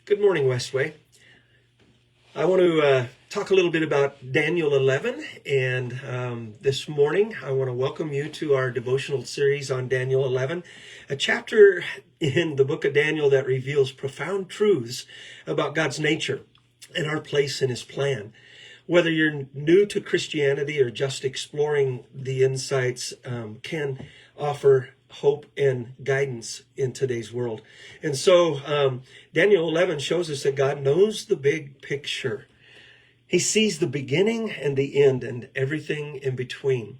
Good morning, WestWay. I want to talk a little bit about Daniel 11, and this morning I want to welcome you to our devotional series on Daniel 11, a chapter in the book of Daniel that reveals profound truths about God's nature and our place in His plan. Whether you're new to Christianity or just exploring the insights, can offer hope and guidance in today's world. And so Daniel 11 shows us that God knows the big picture. He sees the beginning and the end and everything in between.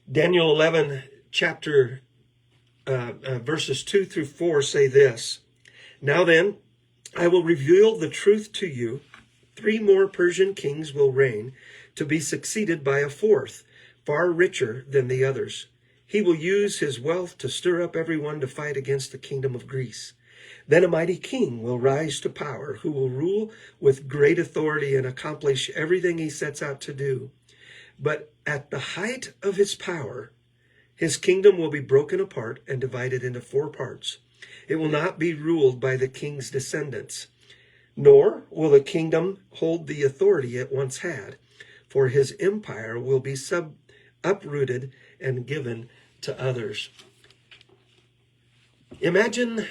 Daniel 11 chapter verses 2 through 4 say this: "Now then, I will reveal the truth to you. 3 more Persian kings will reign, to be succeeded by a fourth, far richer than the others. He will use his wealth to stir up everyone to fight against the kingdom of Greece. Then a mighty king will rise to power, who will rule with great authority and accomplish everything he sets out to do. But at the height of his power, his kingdom will be broken apart and divided into 4 parts. It will not be ruled by the king's descendants, nor will the kingdom hold the authority it once had, for his empire will be uprooted and given to others." Imagine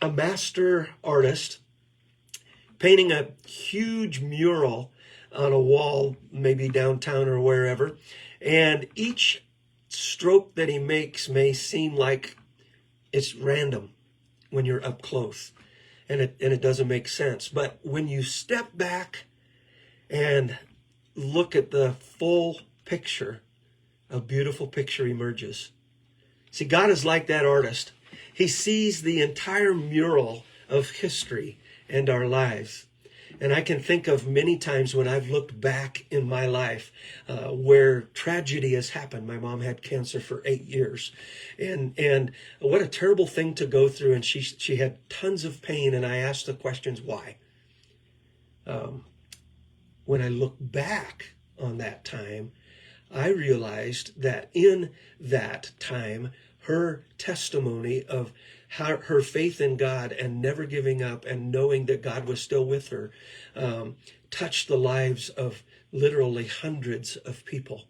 a master artist painting a huge mural on a wall, maybe downtown or wherever, and each stroke that he makes may seem like it's random when you're up close, and it doesn't make sense. But when you step back and look at the full picture, a beautiful picture emerges. See, God is like that artist. He sees the entire mural of history and our lives. And I can think of many times when I've looked back in my life where tragedy has happened. My mom had cancer for 8 years. And what a terrible thing to go through. And she had tons of pain. And I asked the questions, why? When I look back on that time, I realized that in that time, her testimony of her faith in God and never giving up and knowing that God was still with her touched the lives of literally hundreds of people.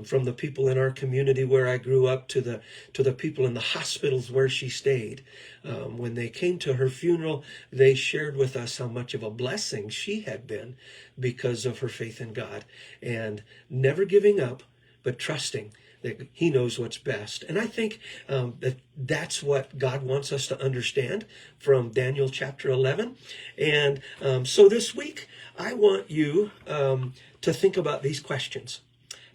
From the people in our community where I grew up to the people in the hospitals where she stayed. When they came to her funeral, they shared with us how much of a blessing she had been because of her faith in God and never giving up, but trusting that He knows what's best. And I think that's what God wants us to understand from Daniel chapter 11. And so this week, I want you to think about these questions.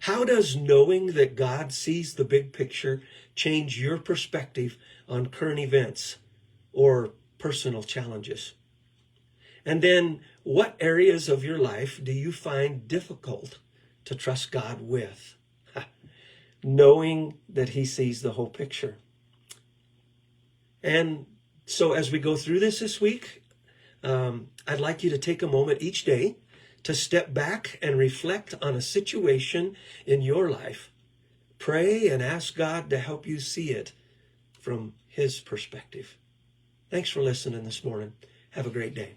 How does knowing that God sees the big picture change your perspective on current events or personal challenges? And then, what areas of your life do you find difficult to trust God with? Knowing that He sees the whole picture. And so as we go through this week, I'd like you to take a moment each day to step back and reflect on a situation in your life. Pray and ask God to help you see it from His perspective. Thanks for listening this morning. Have a great day.